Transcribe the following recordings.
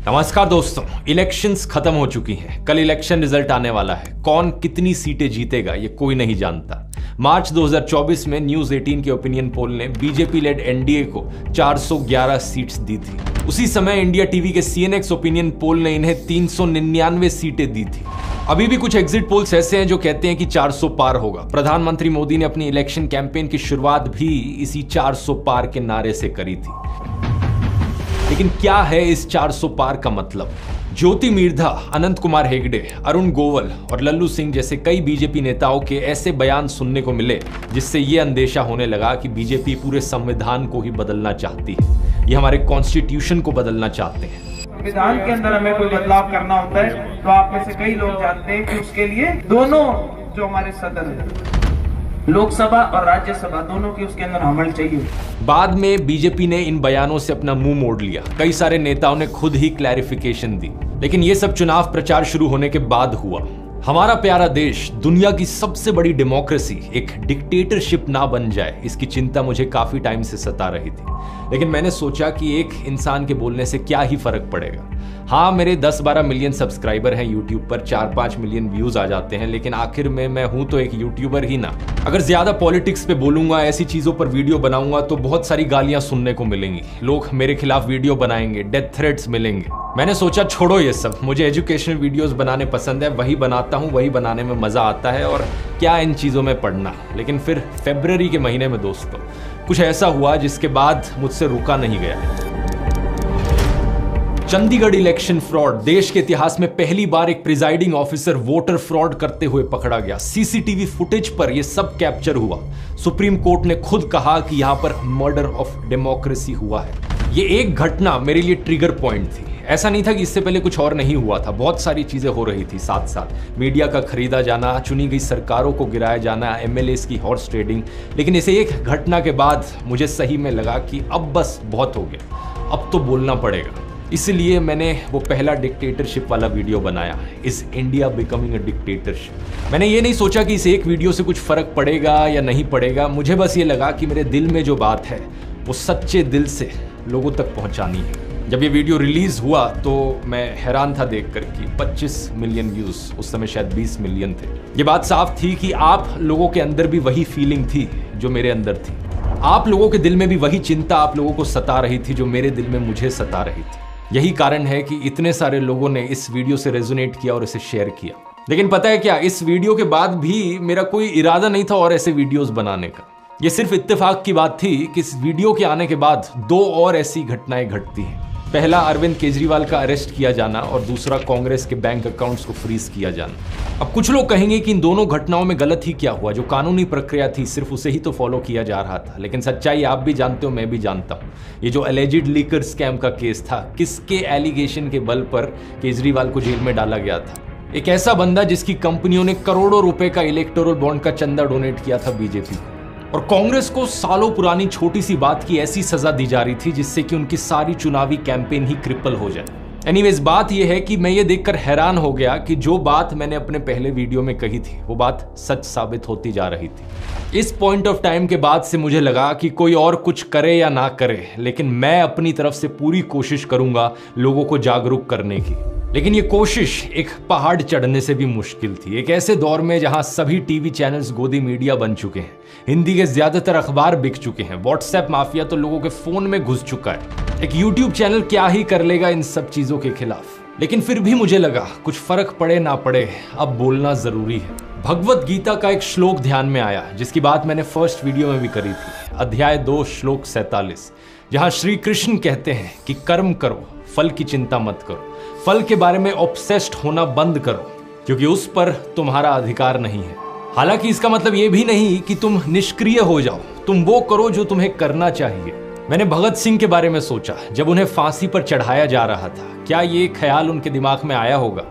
नमस्कार दोस्तों, इलेक्शंस खत्म हो चुकी हैं। कल इलेक्शन रिजल्ट आने वाला है। कौन कितनी सीटें जीतेगा ये कोई नहीं जानता। मार्च 2024 में न्यूज 18 के ओपिनियन पोल ने बीजेपी लेड एनडीए को 411 सीट्स दी थी। उसी समय इंडिया टीवी के सीएनएक्स ओपिनियन पोल ने इन्हें 399 सीटें दी थी। अभी भी कुछ एग्जिट पोल्स ऐसे हैं जो कहते हैं कि 400 पार होगा। प्रधानमंत्री मोदी ने अपनी इलेक्शन कैंपेन की शुरुआत भी इसी 400 पार के नारे से करी थी। लेकिन क्या है इस 400 पार का मतलब? ज्योति मिर्धा, अनंत कुमार हेगड़े, अरुण गोयल और लल्लू सिंह जैसे कई बीजेपी नेताओं के ऐसे बयान सुनने को मिले जिससे यह अंदेशा होने लगा कि बीजेपी पूरे संविधान को ही बदलना चाहती है। ये हमारे कॉन्स्टिट्यूशन को बदलना चाहते हैं। संविधान के अंदर हमें कोई बदलाव करना होता है तो आप में से कई लोग जानते हैं कि उसके लिए दोनों जो हमारे सदन है, लोकसभा और राज्यसभा, दोनों की उसके अंदर अमल चाहिए। बाद में बीजेपी ने इन बयानों से अपना मुंह मोड़ लिया। कई सारे नेताओं ने खुद ही क्लैरिफिकेशन दी, लेकिन ये सब चुनाव प्रचार शुरू होने के बाद हुआ। हमारा प्यारा देश, दुनिया की सबसे बड़ी डेमोक्रेसी एक डिक्टेटरशिप ना बन जाए, इसकी चिंता मुझे काफी टाइम से सता रही थी। लेकिन मैंने सोचा कि एक इंसान के बोलने से क्या ही फर्क पड़ेगा। हाँ, मेरे 10-12 मिलियन सब्सक्राइबर हैं यूट्यूब पर, 4-5 मिलियन व्यूज आ जाते हैं, लेकिन आखिर में मैं हूं तो एक यूट्यूबर ही ना। अगर ज्यादा पॉलिटिक्स पे बोलूंगा, ऐसी चीजों पर वीडियो बनाऊंगा तो बहुत सारी गालियां सुनने को मिलेंगी। लोग मेरे खिलाफ वीडियो बनाएंगे, डेथ थ्रेट्स मिलेंगे। मैंने सोचा छोड़ो ये सब, मुझे एजुकेशनल वीडियोस बनाने पसंद है, वही बनाता हूँ, वही बनाने में मजा आता है और क्या इन चीजों में पढ़ना। लेकिन फिर फरवरी के महीने में दोस्तों कुछ ऐसा हुआ जिसके बाद मुझसे रुका नहीं गया। Chandigarh election fraud. देश के इतिहास में पहली बार एक प्रिजाइडिंग ऑफिसर वोटर फ्रॉड करते हुए पकड़ा गया। सीसीटीवी फुटेज पर यह सब कैप्चर हुआ। सुप्रीम कोर्ट ने खुद कहा कि यहां पर मर्डर ऑफ डेमोक्रेसी हुआ है। यह एक घटना मेरे लिए ट्रिगर पॉइंट थी। ऐसा नहीं था कि इससे पहले कुछ और नहीं हुआ था, बहुत सारी चीजें हो रही थी साथ साथ। मीडिया का खरीदा जाना, चुनी गई सरकारों को गिराया जाना, एमएलएस की हॉर्स ट्रेडिंग। लेकिन इसे एक घटना के बाद मुझे सही में लगा कि अब बस बहुत हो गया, अब तो बोलना पड़ेगा। इसलिए मैंने वो पहला डिक्टेटरशिप वाला वीडियो बनाया, इस इंडिया बिकमिंग अ डिक्टेटरशिप। मैंने ये नहीं सोचा कि इस एक वीडियो से कुछ फर्क पड़ेगा या नहीं पड़ेगा। मुझे बस ये लगा कि मेरे दिल में जो बात है वो सच्चे दिल से लोगों तक पहुंचानी है। जब ये वीडियो रिलीज हुआ तो मैं हैरान था देखकर कि 25 मिलियन व्यूज, उस समय शायद 20 मिलियन थे। ये बात साफ थी कि आप लोगों के अंदर भी वही फीलिंग थी जो मेरे अंदर थी। आप लोगों के दिल में भी वही चिंता आप लोगों को सता रही थी जो मेरे दिल में मुझे सता रही थी। यही कारण है कि इतने सारे लोगों ने इस वीडियो से रेजोनेट किया और इसे शेयर किया। लेकिन पता है क्या, इस वीडियो के बाद भी मेरा कोई इरादा नहीं था और ऐसे वीडियोस बनाने का। यह सिर्फ इत्तेफाक की बात थी कि इस वीडियो के आने के बाद दो और ऐसी घटनाएं घटती हैं। पहला, अरविंद केजरीवाल का अरेस्ट किया जाना और दूसरा, कांग्रेस के बैंक अकाउंट्स को फ्रीज किया जाना। अब कुछ लोग कहेंगे कि इन दोनों घटनाओं में गलत ही क्या हुआ, जो कानूनी प्रक्रिया थी सिर्फ उसे ही तो फॉलो किया जा रहा था। लेकिन सच्चाई आप भी जानते हो, मैं भी जानता हूं। ये जो एलिजिड लीकर स्कैम का केस था, किसके एलिगेशन के बल पर केजरीवाल को जेल में डाला गया था? एक ऐसा बंदा जिसकी कंपनियों ने करोड़ों रुपए का इलेक्टोरल बॉन्ड का चंदा डोनेट किया था बीजेपी को। और कांग्रेस को सालों पुरानी छोटी सी बात की ऐसी सजा दी जा रही थी जिससे कि उनकी सारी चुनावी कैंपेन ही क्रिपल हो जाए। एनीवेज, बात यह है कि मैं ये देखकर हैरान हो गया कि जो बात मैंने अपने पहले वीडियो में कही थी वो बात सच साबित होती जा रही थी। इस पॉइंट ऑफ टाइम के बाद से मुझे लगा कि कोई और कुछ करे या ना करे, लेकिन मैं अपनी तरफ से पूरी कोशिश करूंगा लोगों को जागरूक करने की। लेकिन ये कोशिश एक पहाड़ चढ़ने से भी मुश्किल थी। एक ऐसे दौर में जहां सभी टीवी चैनल्स गोदी मीडिया बन चुके हैं, हिंदी के ज्यादातर अखबार बिक चुके हैं, व्हाट्सएप माफिया तो लोगों के फोन में घुस चुका है। एक यूट्यूब चैनल क्या ही कर लेगा इन सब चीजों के खिलाफ। लेकिन फिर भी मुझे लगा कुछ फर्क पड़े ना पड़े, अब बोलना जरूरी है। भगवत गीता का एक श्लोक ध्यान में आया जिसकी बात मैंने फर्स्ट वीडियो में भी करी थी, अध्याय 2 श्लोक 47, जहां श्री कृष्ण कहते हैं कि कर्म करो, फल की चिंता मत करो। फल के बारे में ऑब्सेस्ड होना बंद करो, क्योंकि उस पर तुम्हारा अधिकार नहीं है। हालांकि इसका मतलब यह भी नहीं कि तुम निष्क्रिय हो जाओ, तुम वो करो जो तुम्हें करना चाहिए। मैंने भगत सिंह के बारे में सोचा जब उन्हें फांसी पर चढ़ाया जा रहा था। क्या ये ख्याल उनके दिमाग में आया होगा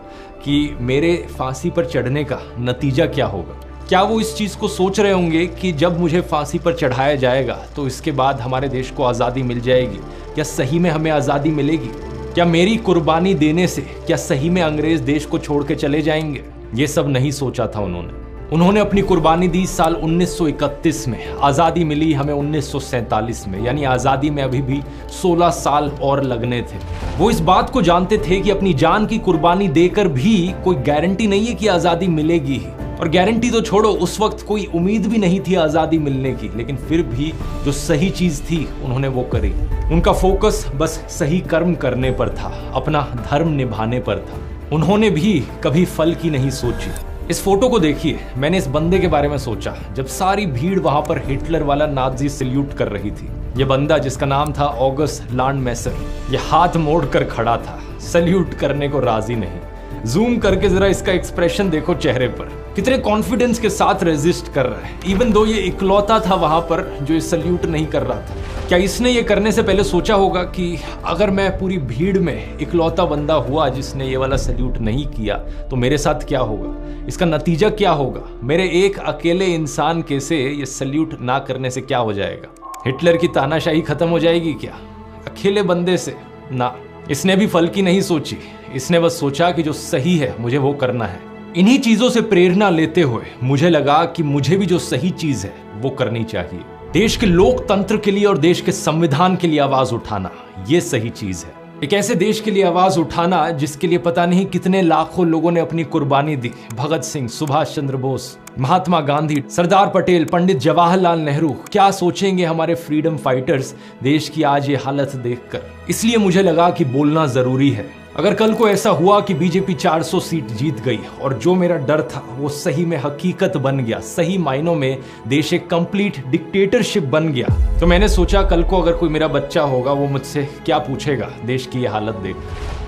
कि मेरे फांसी पर चढ़ने का नतीजा क्या होगा? क्या वो इस चीज को सोच रहे होंगे कि जब मुझे फांसी पर चढ़ाया जाएगा तो इसके बाद हमारे देश को आजादी मिल जाएगी? क्या सही में हमें आजादी मिलेगी? क्या मेरी कुर्बानी देने से क्या सही में अंग्रेज देश को छोड़ के चले जाएंगे? ये सब नहीं सोचा था उन्होंने। उन्होंने अपनी कुर्बानी दी साल 1931 में। आज़ादी मिली हमें 1947 में, यानी आज़ादी में अभी भी 16 साल और लगने थे। वो इस बात को जानते थे कि अपनी जान की कुर्बानी देकर भी कोई गारंटी नहीं है कि आज़ादी मिलेगी ही। और गारंटी तो छोड़ो, उस वक्त कोई उम्मीद भी नहीं थी आज़ादी मिलने की, लेकिन फिर भी जो सही चीज़ थी उन्होंने वो करी। उनका फोकस बस सही कर्म करने पर था, अपना धर्म निभाने पर था। उन्होंने भी कभी फल की नहीं सोची। इस फोटो को देखिए, मैंने इस बंदे के बारे में सोचा जब सारी भीड़ वहां पर हिटलर वाला नाज़ी सल्यूट कर रही थी। ये बंदा जिसका नाम था ऑगस्ट लांडमैसर, ये हाथ मोड़ कर खड़ा था, सल्यूट करने को राजी नहीं। जूम करके जरा इसका एक्सप्रेशन देखो चेहरे पर, कितने कॉन्फिडेंस के साथ रेजिस्ट कर रहा है। इवन दो ये इकलौता था वहां पर जो ये सल्यूट नहीं कर रहा था। क्या इसने ये करने से पहले सोचा होगा कि अगर मैं पूरी भीड़ में इकलौता बंदा हुआ जिसने ये वाला सल्यूट नहीं किया तो मेरे साथ क्या होगा, इसका नतीजा क्या होगा, मेरे एक अकेले इंसान के से ये सल्यूट ना करने से क्या हो जाएगा? हिटलर की तानाशाही खत्म हो जाएगी क्या अकेले बंदे से? ना, इसने भी फल की नहीं सोची। इसने बस सोचा कि जो सही है मुझे वो करना है। इन्हीं चीजों से प्रेरणा लेते हुए मुझे लगा कि मुझे भी जो सही चीज है वो करनी चाहिए। देश के लोकतंत्र के लिए और देश के संविधान के लिए आवाज उठाना, ये सही चीज है। एक ऐसे देश के लिए आवाज उठाना जिसके लिए पता नहीं कितने लाखों लोगों ने अपनी कुर्बानी दी। भगत सिंह, सुभाष चंद्र बोस, महात्मा गांधी, सरदार पटेल, पंडित जवाहरलाल नेहरू। क्या सोचेंगे हमारे फ्रीडम फाइटर्स देश की आज ये हालत देखकर? इसलिए मुझे लगा कि बोलना जरूरी है। अगर कल को ऐसा हुआ कि बीजेपी 400 सीट जीत गई और जो मेरा डर था वो सही में हकीकत बन गया, सही मायनों में देश एक कंप्लीट डिक्टेटरशिप बन गया, तो मैंने सोचा कल को अगर कोई मेरा बच्चा होगा वो मुझसे क्या पूछेगा देश की ये हालत देख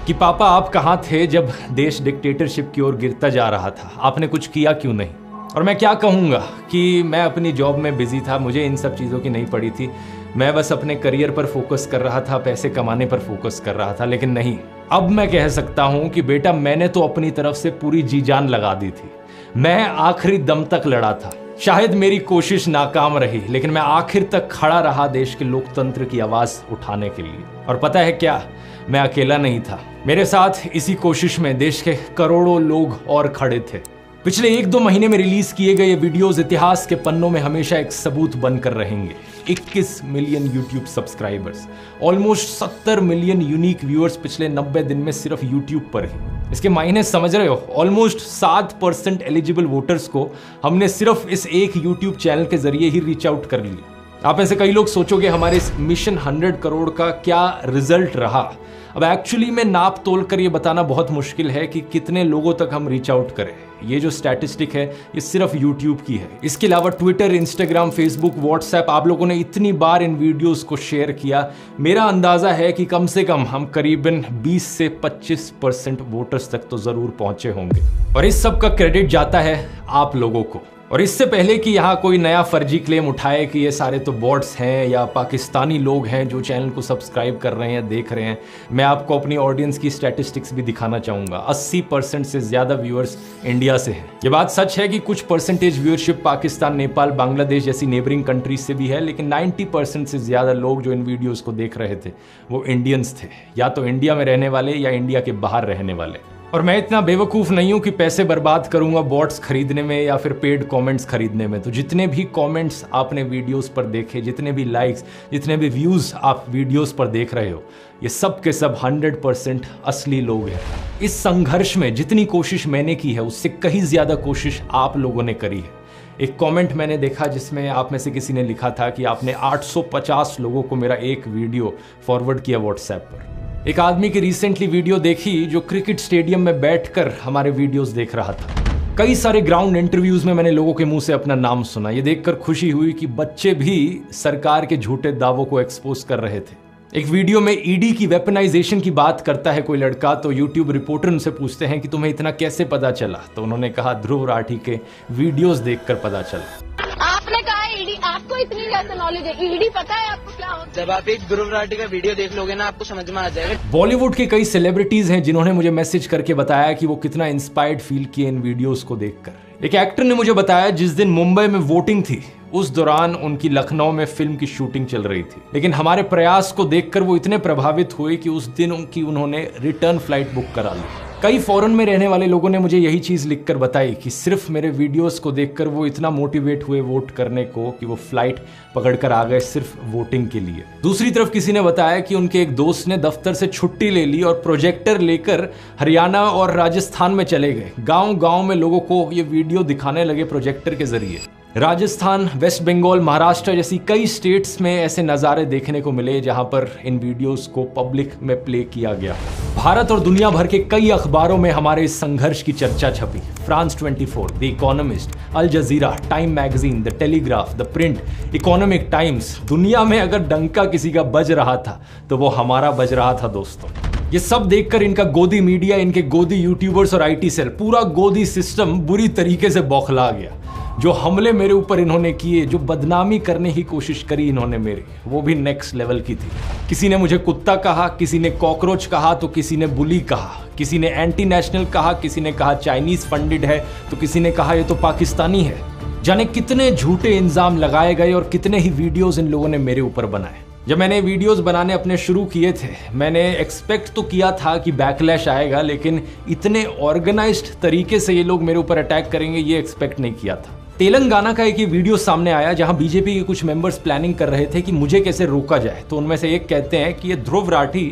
कि पापा आप कहाँ थे जब देश डिक्टेटरशिप की ओर गिरता जा रहा था, आपने कुछ किया क्यों नहीं? और मैं क्या कहूँगा कि मैं अपनी जॉब में बिजी था, मुझे इन सब चीज़ों की नहीं पड़ी थी। मैं बस अपने करियर पर फोकस कर रहा था, पैसे कमाने पर फोकस कर रहा था। लेकिन नहीं, अब मैं कह सकता हूं कि बेटा मैंने तो अपनी तरफ से पूरी जी जान लगा दी थी। मैं आखिरी दम तक लड़ा था। शायद मेरी कोशिश नाकाम रही, लेकिन मैं आखिर तक खड़ा रहा देश के लोकतंत्र की आवाज उठाने के लिए। और पता है क्या, मैं अकेला नहीं था। मेरे साथ इसी कोशिश में देश के करोड़ों लोग और खड़े थे। पिछले 1-2 महीने में रिलीज किए गए ये वीडियोस इतिहास के पन्नों में हमेशा एक सबूत बनकर रहेंगे। 21 million YouTube subscribers, almost 70 million unique viewers पिछले 90 दिन में सिर्फ यूट्यूब पर ही। इसके मायने समझ रहे हो? ऑलमोस्ट 7% एलिजिबल वोटर्स को हमने सिर्फ इस एक यूट्यूब चैनल के जरिए ही रीच आउट कर लिया। आप में से कई लोग सोचोगे हमारे इस मिशन 100 करोड़ का क्या रिजल्ट रहा। अब एक्चुअली में नाप तोल कर ये बताना बहुत मुश्किल है कि कितने लोगों तक हम रीच आउट करें। ये जो स्टैटिस्टिक है ये सिर्फ YouTube की है। इसके अलावा ट्विटर, इंस्टाग्राम, फेसबुक, व्हाट्सएप, आप लोगों ने इतनी बार इन वीडियोस को शेयर किया। मेरा अंदाजा है कि कम से कम हम करीबन 20 से 25% वोटर्स तक तो जरूर पहुंचे होंगे। और इस सब का क्रेडिट जाता है आप लोगों को। और इससे पहले कि यहाँ कोई नया फर्जी क्लेम उठाए कि ये सारे तो बॉट्स हैं या पाकिस्तानी लोग हैं जो चैनल को सब्सक्राइब कर रहे हैं, देख रहे हैं, मैं आपको अपनी ऑडियंस की स्टैटिस्टिक्स भी दिखाना चाहूँगा। 80% से ज़्यादा व्यूअर्स इंडिया से हैं। ये बात सच है कि कुछ परसेंटेज व्यूअरशिप पाकिस्तान, नेपाल, बांग्लादेश जैसी नेबरिंग कंट्रीज से भी है, लेकिन 90% से ज़्यादा लोग जो इन वीडियोज़ को देख रहे थे वो इंडियंस थे, या तो इंडिया में रहने वाले या इंडिया के बाहर रहने वाले। और मैं इतना बेवकूफ़ नहीं हूं कि पैसे बर्बाद करूंगा बॉट्स खरीदने में या फिर पेड कमेंट्स खरीदने में। तो जितने भी कमेंट्स आपने वीडियोस पर देखे, जितने भी लाइक्स, जितने भी व्यूज़ आप वीडियोस पर देख रहे हो, ये सब के सब 100% असली लोग हैं। इस संघर्ष में जितनी कोशिश मैंने की है उससे कहीं ज़्यादा कोशिश आप लोगों ने करी है। एक कमेंट मैंने देखा जिसमें आप में से किसी ने लिखा था कि आपने 850 लोगों को मेरा एक वीडियो फॉरवर्ड किया व्हाट्सएप पर। एक आदमी की रिसेंटली वीडियो देखी जो क्रिकेट स्टेडियम में बैठकर हमारे वीडियोस देख रहा था। कई सारे ग्राउंड इंटरव्यूज में मैंने लोगों के मुंह से अपना नाम सुना। ये देखकर खुशी हुई कि बच्चे भी सरकार के झूठे दावों को एक्सपोज कर रहे थे। एक वीडियो में ईडी की वेपनाइजेशन की बात करता है कोई लड़का, तो यूट्यूब रिपोर्टर उनसे पूछते हैं कि तुम्हें इतना कैसे पता चला? तो उन्होंने कहा ध्रुव राठी के वीडियोस देखकर पता चला। आपने कहा ईडी, आपको इतनी ज्यादा नॉलेज है, ईडी पता है आपको क्या होता है? जब आप एक ध्रुव राठी का वीडियो देख लोगे ना, आपको समझ में आ जाएगा। बॉलीवुड के कई सेलिब्रिटीज हैं जिन्होंने मुझे मैसेज करके बताया कि वो कितना इंस्पायर्ड फील किए इन वीडियोस को देखकर। एक एक्टर ने मुझे बताया जिस दिन मुंबई में वोटिंग थी उस दौरान उनकी लखनऊ में फिल्म की शूटिंग चल रही थी, लेकिन हमारे प्रयास को देखकर वो इतने प्रभावित हुए कि उस दिन उन्होंने रिटर्न फ्लाइट बुक करा ली। कई फॉरेन में रहने वाले लोगों ने मुझे यही चीज लिखकर बताई कि सिर्फ मेरे वीडियोस को देखकर वो इतना मोटिवेट हुए वोट करने को कि वो फ्लाइट पकड़कर आ गए सिर्फ वोटिंग के लिए। दूसरी तरफ किसी ने बताया कि उनके एक दोस्त ने दफ्तर से छुट्टी ले ली और प्रोजेक्टर लेकर हरियाणा और राजस्थान में चले गए। गांव-गांव में लोगों को ये वीडियो दिखाने लगे प्रोजेक्टर के जरिए। राजस्थान, वेस्ट बंगाल, महाराष्ट्र जैसी कई स्टेट्स में ऐसे नज़ारे देखने को मिले जहां पर इन वीडियोस को पब्लिक में प्ले किया गया। भारत और दुनिया भर के कई अखबारों में हमारे इस संघर्ष की चर्चा छपी। France 24, the Economist, Al Jazeera, Time magazine, the Telegraph, the Print, Economic Times. दुनिया में अगर डंका किसी का बज रहा था तो वो हमारा बज रहा था दोस्तों। ये सब देखकर इनका गोदी मीडिया, इनके गोदी यूट्यूबर्स और IT सेल, पूरा गोदी सिस्टम बुरी तरीके से बौखला गया। जो हमले मेरे ऊपर इन्होंने किए, जो बदनामी करने की कोशिश करी इन्होंने मेरी, वो भी नेक्स्ट लेवल की थी। किसी ने मुझे कुत्ता कहा, किसी ने कॉकरोच कहा, तो किसी ने बुली कहा, किसी ने एंटी नेशनल कहा, किसी ने कहा चाइनीज फंडेड है, तो किसी ने कहा ये तो पाकिस्तानी है। जाने कितने झूठे इल्जाम लगाए गए और कितने ही वीडियोस इन लोगों ने मेरे ऊपर बनाए। जब मैंने वीडियोस बनाने अपने शुरू किए थे, मैंने एक्सपेक्ट तो किया था कि बैकलैश आएगा, लेकिन इतने ऑर्गेनाइज्ड तरीके से ये लोग मेरे ऊपर अटैक करेंगे ये एक्सपेक्ट नहीं किया था। तेलंगाना का एक ये वीडियो सामने आया जहां बीजेपी के कुछ मेंबर्स प्लानिंग कर रहे थे कि मुझे कैसे रोका जाए। तो उनमें से एक कहते हैं कि ये ध्रुव राठी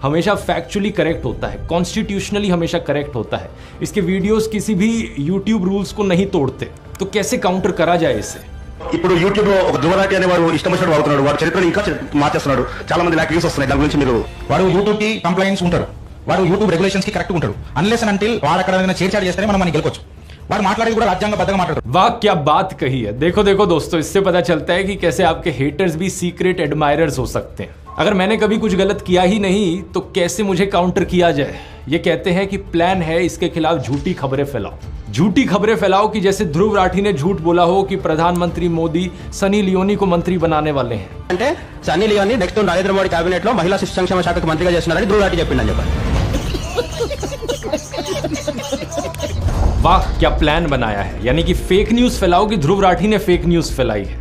हमेशा फैक्चुअली करेक्ट होता है, कॉन्स्टिट्यूशनली हमेशा करेक्ट होता है, इसके वीडियोस किसी भी यूट्यूब रूल्स को नहीं तोड़ते, तो कैसे काउंटर करा जाए इसे। ఇప్పుడు యూట్యూబ్ లో ఒక ధ్రువరాటి అనే వాడు ఇష్టం వచ్చినట్టు వాడుతున్నాడు, వాడు చరిత్రను ఇంకా మార్చేస్తున్నాడు, చాలా మంది లాక్ వ్యూస్ వస్తున్నాయి, దాని గురించి మీరు వాడు యూట్యూబ్ కి కంప్లైంట్స్ ఉంటారు, వాడు యూట్యూబ్ రెగ్యులేషన్స్ కి కరెక్ట్ ఉంటాడు, అన్లెస్ అండ్ అంటిల్ వాడు అక్కడ ఏదైనా చేర్చాడు చేస్తేనే మనం గెలకొచ్చు। వాడు మాట్లాడేది కూడా రాజ్యాంగబద్ధంగా మాట్లాడతాడు। वाह क्या बात कही है। देखो देखो दोस्तों, इससे पता चलता है कि कैसे आपके हेटर्स भी सीक्रेट एडमायरर्स हो सकते हैं। अगर मैंने कभी कुछ गलत किया ही नहीं तो कैसे मुझे काउंटर किया जाए। ये कहते हैं कि प्लान है इसके खिलाफ झूठी खबरें फैलाओ, झूठी खबरें फैलाओ कि जैसे ध्रुव राठी ने झूठ बोला हो कि प्रधानमंत्री मोदी सनी लियोनी को मंत्री बनाने वाले हैं। అంటే సన్నీ లియోని నెక్స్ట్ నరేంద్ర మోడీ కేబినెట్ లో మహిళా శిశు సంక్షేమ శాఖకు మంత్రిగా చేస్తున్నారని ధ్రువ రాఠీ చెప్పిందని చెప్పారు। वाह क्या प्लान बनाया है, यानी कि फेक न्यूज फैलाओ कि ध्रुव राठी ने फेक न्यूज फैलाई है।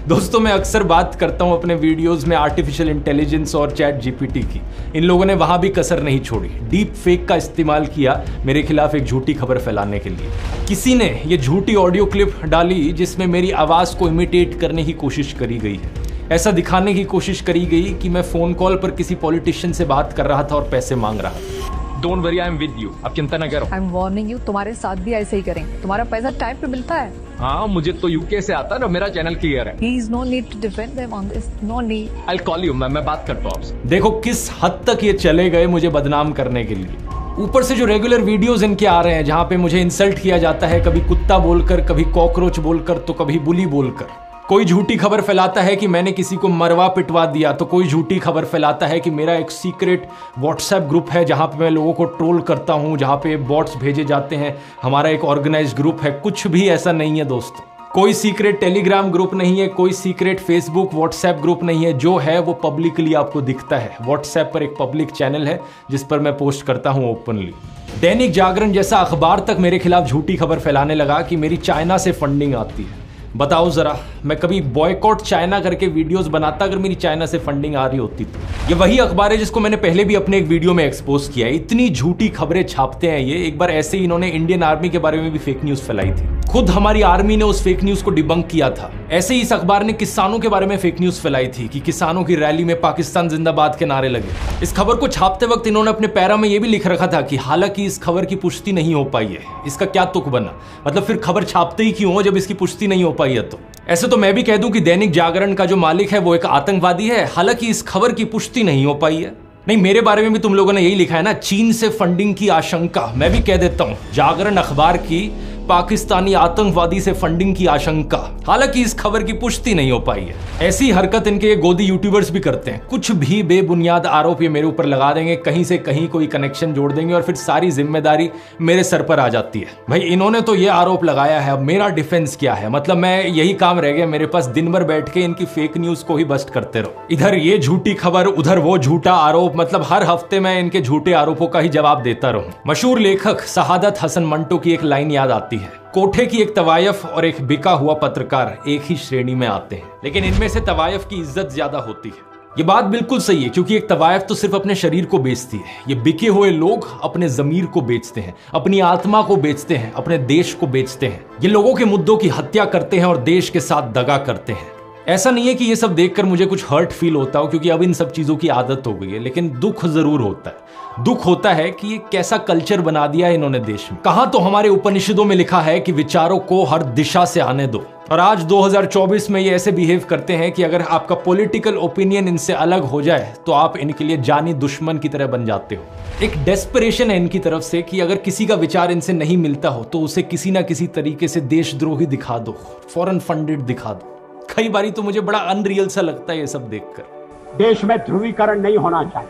दोस्तों, मैं अक्सर बात करता हूं अपने वीडियोस में आर्टिफिशियल इंटेलिजेंस और चैट GPT की। इन लोगों ने वहां भी कसर नहीं छोड़ी, डीप फेक का इस्तेमाल किया मेरे खिलाफ एक झूठी खबर फैलाने के लिए। किसी ने ये झूठी ऑडियो क्लिप डाली जिसमें मेरी आवाज को इमिटेट करने की कोशिश करी गई है। ऐसा दिखाने की कोशिश करी गई कि मैं फोन कॉल पर किसी पॉलिटिशियन से बात कर रहा था और पैसे मांग रहा था। Don't worry, I am with you, आप चिंता न करो। आई एम वार्निंग यू, तुम्हारे साथ भी ऐसे ही करेंगे। तुम्हारा पैसा टाइम पे मिलता है। हाँ, मुझे तो UK से आता है ना, मेरा चैनल क्लियर है। Please, no need to defend them on this, no need. I'll call you, मैं बात करता हूँ आपसे। देखो किस हद तक ये चले गए मुझे बदनाम करने के लिए। ऊपर से जो रेगुलर वीडियोस इनके आ रहे हैं जहां पे मुझे इंसल्ट किया जाता है, कभी कुत्ता बोलकर, कभी कॉकरोच बोलकर, तो कभी बुली बोलकर। कोई झूठी खबर फैलाता है कि मैंने किसी को मरवा पिटवा दिया, तो कोई झूठी खबर फैलाता है कि मेरा एक सीक्रेट व्हाट्सएप ग्रुप है जहां पे मैं लोगों को ट्रोल करता हूं, जहां पे बॉट्स भेजे जाते हैं, हमारा एक ऑर्गेनाइज्ड ग्रुप है। कुछ भी ऐसा नहीं है दोस्तों, कोई सीक्रेट टेलीग्राम ग्रुप नहीं है, कोई सीक्रेट फेसबुक व्हाट्सएप ग्रुप नहीं है। जो है वो पब्लिकली आपको दिखता है। व्हाट्सएप पर एक पब्लिक चैनल है जिस पर मैं पोस्ट करता हूं ओपनली। दैनिक जागरण जैसा अखबार तक मेरे खिलाफ झूठी खबर फैलाने लगा कि मेरी चाइना से फंडिंग आती है। बताओ जरा, मैं कभी बॉयकॉट चाइना करके वीडियोस बनाता अगर मेरी चाइना से फंडिंग आ रही होती तो। ये वही अखबार है जिसको मैंने पहले भी अपने एक वीडियो में एक्सपोज किया है। इतनी झूठी खबरें छापते हैं ये। एक बार ऐसे ही इन्होंने इंडियन आर्मी के बारे में भी फेक न्यूज फैलाई थी, खुद हमारी आर्मी ने उस फेक न्यूज को डिबंक किया था। ऐसे ही इस अखबार ने किसानों के बारे में फेक न्यूज फैलाई थी कि किसानों की रैली में पाकिस्तान जिंदाबाद के नारे लगे। इस खबर को छापते वक्त इन्होंने अपने पैरा में यह भी लिख रखा था कि हालांकि इस खबर की पुष्टि नहीं हो पाई है। इसका क्या तुक बना, मतलब फिर खबर छापते ही क्यों हो जब इसकी पुष्टि नहीं हो पाई है। तो ऐसे तो मैं भी कह दूं कि दैनिक जागरण का जो मालिक है वो एक आतंकवादी है, हालांकि इस खबर की पुष्टि नहीं हो पाई है। नहीं, मेरे बारे में भी तुम लोगों ने यही लिखा है ना, चीन से फंडिंग की आशंका। मैं भी कह देता हूं, जागरण अखबार की पाकिस्तानी आतंकवादी से फंडिंग की आशंका, हालांकि इस खबर की पुष्टि नहीं हो पाई है। ऐसी हरकत इनके गोदी यूट्यूबर्स भी करते हैं। कुछ भी बेबुनियाद आरोप ये मेरे ऊपर लगा देंगे, कहीं से कहीं कोई कनेक्शन जोड़ देंगे और फिर सारी जिम्मेदारी मेरे सर पर आ जाती है। भाई इन्होंने तो ये आरोप लगाया है, अब मेरा डिफेंस क्या है। मतलब मैं यही काम रह गया मेरे पास, दिन भर बैठ के इनकी फेक न्यूज को ही बस्ट करते रहो। इधर ये झूठी खबर, उधर वो झूठा आरोप, मतलब हर हफ्ते मैं इनके झूठे आरोपों का ही जवाब देता रहूं। मशहूर लेखक सहादत हसन मंटो की एक लाइन याद आती है, कोठे की एक तवायफ और एक बिका हुआ पत्रकार एक ही श्रेणी में आते हैं, लेकिन इनमें से तवायफ की इज्जत ज्यादा होती है। ये बात बिल्कुल सही है, क्योंकि एक तवायफ तो सिर्फ अपने शरीर को बेचती है, ये बिके हुए लोग अपने जमीर को बेचते हैं, अपनी आत्मा को बेचते हैं, अपने देश को बेचते हैं। ये लोगों के मुद्दों की हत्या करते हैं और देश के साथ दगा करते हैं। ऐसा नहीं है कि ये सब देखकर मुझे कुछ हर्ट फील होता हो, क्योंकि अब इन सब चीजों की आदत हो गई है, लेकिन दुख जरूर होता है। दुख होता है कि ये कैसा कल्चर बना दिया है इन्होंने देश में। कहां तो हमारे उपनिषदों में लिखा है कि विचारों को हर दिशा से आने दो, और आज 2024 में ये ऐसे बिहेव करते हैं कि अगर आपका पॉलिटिकल ओपिनियन इनसे अलग हो जाए तो आप इनके लिए जानी दुश्मन की तरह बन जाते हो। एक डेस्परेशन है इनकी तरफ से कि अगर किसी का विचार इनसे नहीं मिलता हो तो उसे किसी ना किसी तरीके से देशद्रोही दिखा दो, फॉरेन फंडेड दिखा दो। कई बारी तो मुझे बड़ा अनरियल सा लगता है ये सब देखकर। देश में ध्रुवीकरण नहीं होना चाहिए,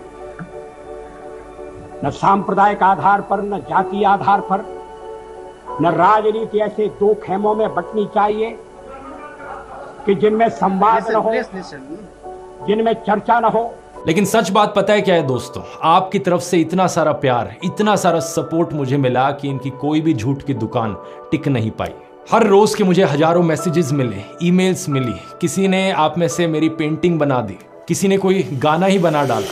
न सांप्रदायिक आधार पर, न जातीय आधार पर, न राजनीति ऐसे दो खेमों में बंटनी चाहिए कि जिनमें संवाद न हो, जिनमें चर्चा न हो। लेकिन सच बात पता है क्या है दोस्तों, आपकी तरफ से इतना सारा प्यार, इतना सारा सपोर्ट मुझे मिला कि इनकी कोई भी झूठ की दुकान टिक नहीं पाई। हर रोज के मुझे हजारों मैसेजेस मिले, ईमेल्स मिली, किसी ने आप में से मेरी पेंटिंग बना दी, किसी ने कोई गाना ही बना डाला।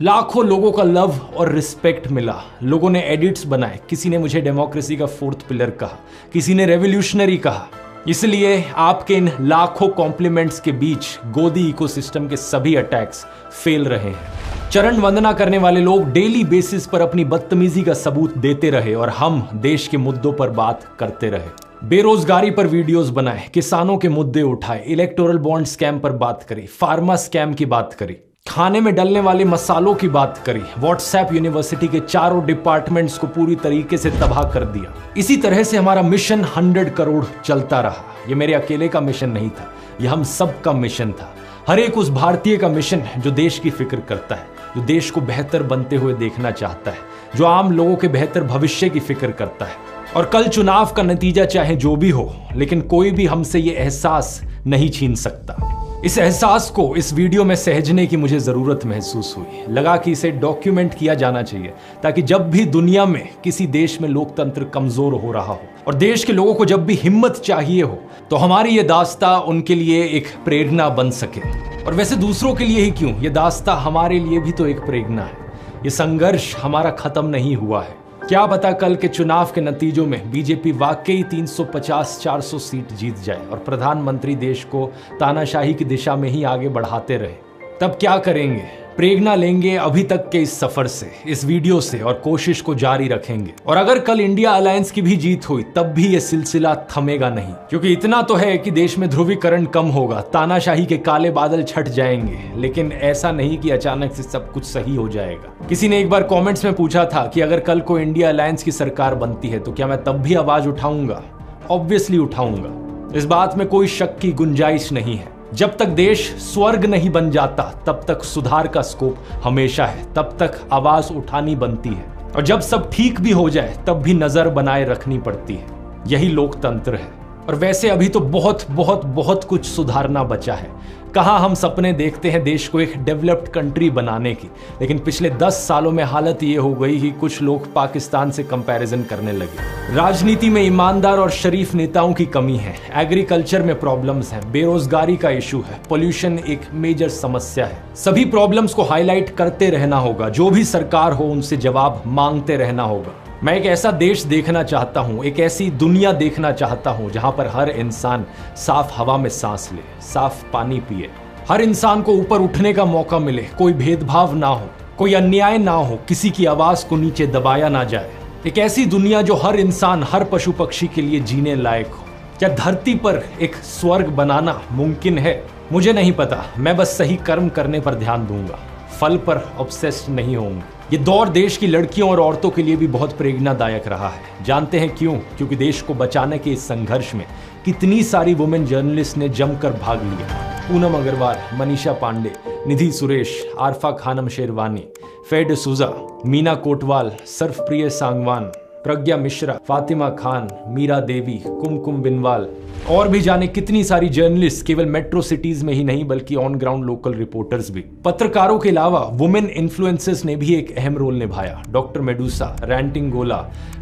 लाखों लोगों का लव और रिस्पेक्ट मिला। लोगों ने एडिट्स बनाए, किसी ने मुझे डेमोक्रेसी का फोर्थ पिलर कहा, किसी ने रेवोल्यूशनरी कहा। इसलिए आपके इन लाखों कॉम्प्लीमेंट्स के बीच गोदी इकोसिस्टम के सभी अटैक्स फेल रहे हैं। चरण वंदना करने वाले लोग डेली बेसिस पर अपनी बदतमीजी का सबूत देते रहे और हम देश के मुद्दों पर बात करते रहे। बेरोजगारी पर वीडियोस बनाए, किसानों के मुद्दे उठाए, इलेक्टोरल बॉन्ड स्कैम पर बात करी, फार्मा स्कैम की बात करी, खाने में डलने वाले मसालों की बात करी, व्हाट्सएप यूनिवर्सिटी के चारों डिपार्टमेंट्स को पूरी तरीके से तबाह कर दिया। इसी तरह से हमारा मिशन 100 करोड़ चलता रहा। ये मेरे अकेले का मिशन नहीं था, ये हम सब का मिशन था। हर एक उस भारतीय का मिशन है जो देश की फिक्र करता है, जो देश को बेहतर बनते हुए देखना चाहता है, जो आम लोगों के बेहतर भविष्य की फिक्र करता है। और कल चुनाव का नतीजा चाहे जो भी हो, लेकिन कोई भी हमसे ये एहसास नहीं छीन सकता। इस एहसास को इस वीडियो में सहेजने की मुझे जरूरत महसूस हुई। लगा कि इसे डॉक्यूमेंट किया जाना चाहिए, ताकि जब भी दुनिया में किसी देश में लोकतंत्र कमजोर हो रहा हो और देश के लोगों को जब भी हिम्मत चाहिए हो, तो हमारी ये दास्ता उनके लिए एक प्रेरणा बन सके। और वैसे दूसरों के लिए ही क्यों, ये दास्ता हमारे लिए भी तो एक प्रेरणा है। ये संघर्ष हमारा खत्म नहीं हुआ है। क्या पता कल के चुनाव के नतीजों में बीजेपी वाकई 350-400 सीट जीत जाए और प्रधानमंत्री देश को तानाशाही की दिशा में ही आगे बढ़ाते रहे। तब क्या करेंगे? प्रेरणा लेंगे अभी तक के इस सफर से, इस वीडियो से, और कोशिश को जारी रखेंगे। और अगर कल इंडिया अलायंस की भी जीत हुई तब भी ये सिलसिला थमेगा नहीं, क्योंकि इतना तो है कि देश में ध्रुवीकरण कम होगा, तानाशाही के काले बादल छट जाएंगे, लेकिन ऐसा नहीं कि अचानक से सब कुछ सही हो जाएगा। किसी ने एक बार कॉमेंट्स में पूछा था कि अगर कल को इंडिया अलायंस की सरकार बनती है तो क्या मैं तब भी आवाज उठाऊंगा? ऑब्वियसली उठाऊंगा, इस बात में कोई शक की गुंजाइश नहीं है। जब तक देश स्वर्ग नहीं बन जाता तब तक सुधार का स्कोप हमेशा है, तब तक आवाज उठानी बनती है, और जब सब ठीक भी हो जाए तब भी नजर बनाए रखनी पड़ती है। यही लोकतंत्र है। और वैसे अभी तो बहुत बहुत बहुत कुछ सुधारना बचा है। कहाँ हम सपने देखते हैं देश को एक डेवलप्ड कंट्री बनाने की, लेकिन पिछले 10 सालों में हालत ये हो गई कि कुछ लोग पाकिस्तान से कंपैरिजन करने लगे। राजनीति में ईमानदार और शरीफ नेताओं की कमी है, एग्रीकल्चर में प्रॉब्लम्स हैं, बेरोजगारी का इशू है, पोल्यूशन एक मेजर समस्या है। सभी प्रॉब्लम्स को हाईलाइट करते रहना होगा, जो भी सरकार हो उनसे जवाब मांगते रहना होगा। मैं एक ऐसा देश देखना चाहता हूं, एक ऐसी दुनिया देखना चाहता हूं जहां पर हर इंसान साफ हवा में सांस ले, साफ पानी पिए, हर इंसान को ऊपर उठने का मौका मिले, कोई भेदभाव ना हो, कोई अन्याय ना हो, किसी की आवाज को नीचे दबाया ना जाए। एक ऐसी दुनिया जो हर इंसान, हर पशु पक्षी के लिए जीने लायक हो। क्या धरती पर एक स्वर्ग बनाना मुमकिन है? मुझे नहीं पता, मैं बस सही कर्म करने पर ध्यान दूंगा, फल पर ऑब्सेस्ड नहीं होऊंगा। ये दौर देश की लड़कियों और औरतों के लिए भी बहुत प्रेरणादायक रहा है। जानते हैं क्यों? क्योंकि देश को बचाने के इस संघर्ष में कितनी सारी वुमेन जर्नलिस्ट ने जमकर भाग लिया। पूनम अग्रवाल, मनीषा पांडे, निधि सुरेश, आरफा खानम शेरवानी, फेड सुजा, मीना कोटवाल, सर्फप्रिय सांगवान, प्रज्ञा मिश्रा, फातिमा खान, मीरा देवी, कुमकुम बिनवाल और भी जाने कितनी सारी जर्नलिस्ट, केवल मेट्रो सिटीज में ही नहीं बल्कि ऑन ग्राउंड लोकल रिपोर्टर्स भी। पत्रकारों के अलावा वुमेन इन्फ्लुएंसर्स ने भी एक अहम रोल निभाया। डॉक्टर मेडूसा, रैंटिंग गोला,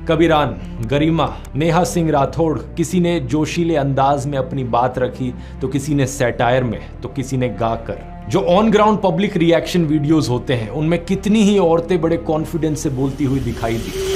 कबीरान, गरिमा, नेहा सिंह राठौड़, किसी ने जोशीले अंदाज में अपनी बात रखी तो किसी ने सैटायर में तो किसी ने गाकर। जो on ground public reaction videos होते हैं उनमें कितनी ही औरतें बड़े कॉन्फिडेंस से बोलती हुई दिखाई दी।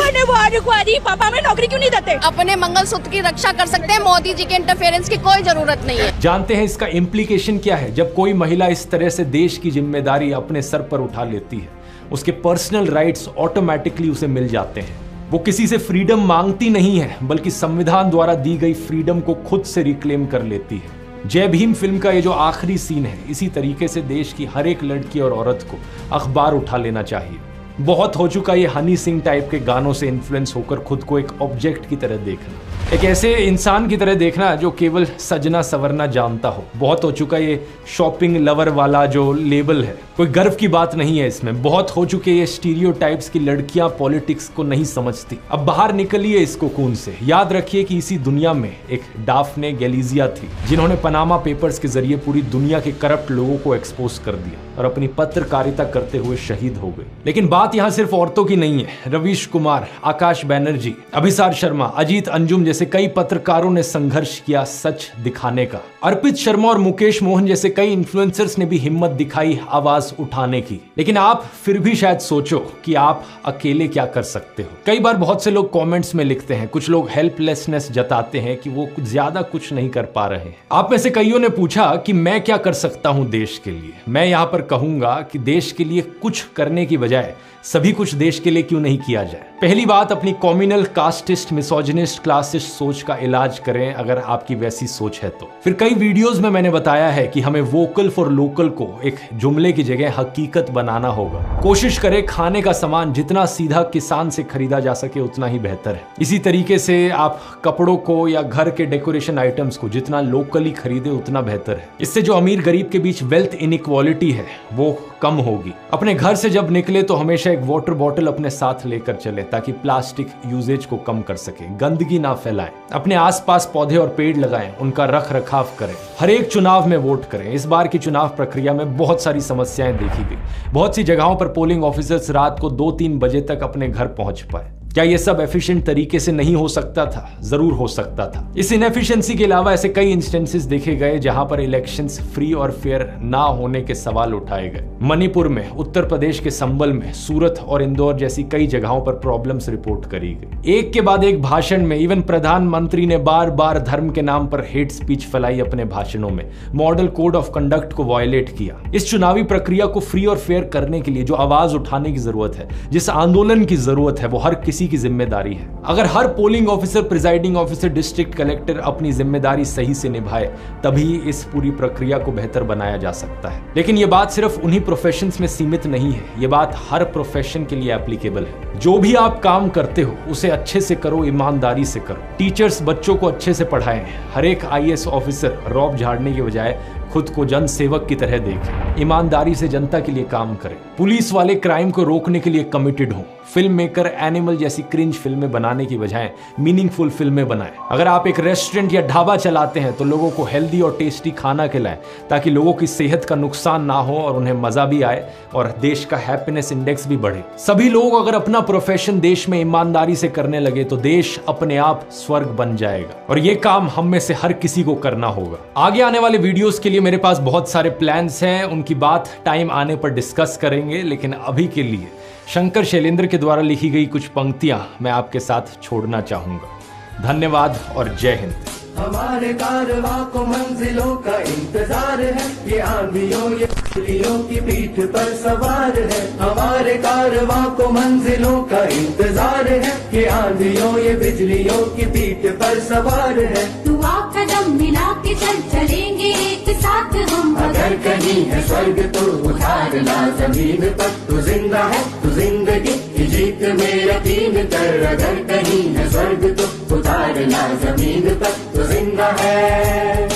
पापा हमें नौकरी क्यों नहीं देते? अपने मंगलसूत्र की रक्षा कर सकते हैं, मोदी जी के इंटरफेरेंस की कोई जरूरत नहीं है। जानते हैं इसका इम्प्लीकेशन क्या है? जब कोई महिला इस तरह से देश की जिम्मेदारी अपने सर पर उठा लेती है, उसके पर्सनल राइट्स ऑटोमेटिकली उसे मिल जाते हैं। वो किसी से फ्रीडम मांगती नहीं है बल्कि संविधान द्वारा दी गई फ्रीडम को खुद से रिक्लेम कर लेती है। जय भीम फिल्म का ये जो आखिरी सीन है, इसी तरीके से देश की हर एक लड़की और औरत को अखबार उठा लेना चाहिए। बहुत हो चुका ये हनी सिंह टाइप के गानों से इन्फ्लुएंस होकर खुद को एक ऑब्जेक्ट की तरह देखना, एक ऐसे इंसान की तरह देखना जो केवल सजना संवरना जानता हो। बहुत हो चुका ये शॉपिंग लवर वाला जो लेबल है, कोई गर्व की बात नहीं है इसमें। बहुत हो चुके ये स्टीरियोटाइप्स की लड़कियां पॉलिटिक्स को नहीं समझती। अब बाहर निकलिए इस कोकून से। याद रखिए कि इसी दुनिया में एक डाफने गैलिजिया थी जिन्होंने पनामा पेपर्स के जरिए पूरी दुनिया के करप्ट लोगों को एक्सपोज कर दिया और अपनी पत्रकारिता करते हुए शहीद हो गए। लेकिन बात यहाँ सिर्फ औरतों की नहीं है। रवीश कुमार, आकाश बैनर्जी, अभिसार शर्मा, अजीत अंजुम जैसे कई पत्रकारों ने संघर्ष किया सच दिखाने का। अर्पित शर्मा और मुकेश मोहन जैसे कई इन्फ्लुएंसर्स ने भी हिम्मत दिखाई आवाज उठाने की। लेकिन आप फिर भी शायद सोचो कि आप अकेले क्या कर सकते हो। कई बार बहुत से लोग कमेंट्स में लिखते हैं, कुछ लोग हेल्पलेसनेस जताते हैं कि वो ज्यादा कुछ नहीं कर पा रहे हैं। आप में से कईयों ने पूछा कि मैं क्या कर सकता हूं देश के लिए। मैं यहां पर कहूंगा कि देश के लिए कुछ करने की बजाय सभी कुछ देश के लिए क्यों नहीं किया जाए। पहली बात, अपनी कॉम्युनल, कास्टिस्ट, मिसोजिनिस्ट, क्लासिस्ट सोच का इलाज करें अगर आपकी वैसी सोच है तो। फिर कई वीडियोस में मैंने बताया है कि हमें वोकल फॉर लोकल को एक जुमले की जगह हकीकत बनाना होगा। कोशिश करें खाने का सामान जितना सीधा किसान से खरीदा जा सके उतना ही बेहतर है। इसी तरीके से आप कपड़ों को या घर के डेकोरेशन आइटम्स को जितना लोकली खरीदे उतना बेहतर है। इससे जो अमीर गरीब के बीच वेल्थ इनइक्वालिटी है वो कम होगी। अपने घर से जब निकले तो हमेशा एक वाटर बॉटल अपने साथ लेकर चले ताकि प्लास्टिक यूजेज को कम कर सके। गंदगी ना फैलाएं। अपने आसपास पौधे और पेड़ लगाएं, उनका रख रखाव करें। हर एक चुनाव में वोट करें। इस बार की चुनाव प्रक्रिया में बहुत सारी समस्याएं देखी गई। बहुत सी जगहों पर पोलिंग ऑफिसर्स रात को 2-3 बजे तक अपने घर पहुंच पाए। क्या ये सब एफिशिएंट तरीके से नहीं हो सकता था? जरूर हो सकता था। इस इनएफिशिएंसी के अलावा ऐसे कई इंस्टेंसेस देखे गए जहां पर इलेक्शंस फ्री और फेयर ना होने के सवाल उठाए गए। मणिपुर में, उत्तर प्रदेश के संबल में, सूरत और इंदौर जैसी कई जगहों पर प्रॉब्लम्स रिपोर्ट करी गई। एक के बाद एक भाषण में इवन प्रधानमंत्री ने बार बार धर्म के नाम पर हेट स्पीच फैलाई अपने भाषणों में। मॉडल कोड ऑफ कंडक्ट को वायलेट किया। इस चुनावी प्रक्रिया को फ्री और फेयर करने के लिए जो आवाज उठाने की जरूरत है, जिस आंदोलन की जरूरत है, वो हर किसी की जिम्मेदारी है। अगर हर polling officer, presiding officer, district collector अपनी जिम्मेदारी सही से निभाए तभी इस पूरी प्रक्रिया को बेहतर बनाया जा सकता है। लेकिन यह बात सिर्फ उन्हीं प्रोफेशंस में सीमित नहीं है, यह बात हर प्रोफेशन के लिए एप्लीकेबल है। जो भी आप काम करते हो उसे अच्छे से करो, ईमानदारी से करो। टीचर्स बच्चों को अच्छे से पढ़ाएं। हर एक आईएएस ऑफिसर रौब झाड़ने के बजाय खुद को जन सेवक की तरह देखें। ईमानदारी से जनता के लिए काम करें। पुलिस वाले क्राइम को रोकने के लिए कमिटेड हों। फिल्म मेकर एनिमल जैसी क्रिंज फिल्में बनाने की बजाय मीनिंगफुल फिल्में बनाएं। अगर आप एक रेस्टोरेंट या ढाबा चलाते हैं तो लोगों को हेल्दी और टेस्टी खाना खिलाएं ताकि लोगों की सेहत का नुकसान ना हो और उन्हें मजा भी आए और देश का हैप्पीनेस इंडेक्स भी बढ़े। सभी लोग अगर अपना प्रोफेशन देश में ईमानदारी से करने लगे तो देश अपने आप स्वर्ग बन जाएगा और ये काम हम में से हर किसी को करना होगा। आगे आने वाले वीडियोस के लिए मेरे पास बहुत सारे प्लान्स हैं, उनकी बात टाइम आने पर डिस्कस करेंगे। लेकिन अभी के लिए शंकर शैलेंद्र के द्वारा लिखी गई कुछ पंक्तियां मैं आपके साथ छोड़ना चाहूंगा। धन्यवाद और जय हिंद। हमारे कारवां को मंजिलों का इंतजार है, ये आंधियों ये बिजलियों की पीठ पर सवार है। हमारे कारवां को मंजिलों का इंतजार है, ये आंधियों ये बिजलियों की पीठ पर सवार है। तू आप कदम मिला के चल चलेंगे एक साथ हम। अगर कहीं है स्वर्ग तो उतारना जमीन पर। तू जिंदा है तू जिंदगी की जीत में यकीन कर। अगर कहीं है स्वर्ग तो उतारना जमीन पर। तू जिंदा है।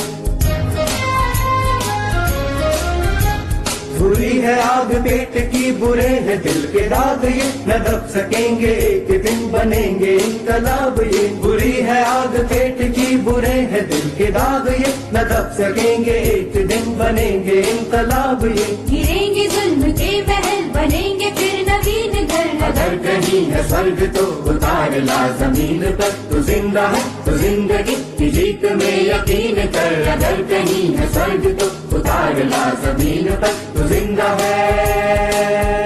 भूली है आग पेट की, बुरे है दिल के दाग, ये न दब सकेंगे एक दिन बनेंगे इनकलाब। ये बुरी है आग पेट की, बुरे है दिल के दाग, ये न दब सकेंगे एक दिन बनेंगे इनकलाब। ये गिरेंगे जुल्म के महल, बनेंगे फिर नवीन घर। अगर कहीं है स्वर्ग तो उतार ला जमीन पर, तू जिंदा है तो जिंदगी की जीत में यकीन कर। अगर कहीं है स्वर्ग तो उतार ला जमीन पर, तू जिंदा है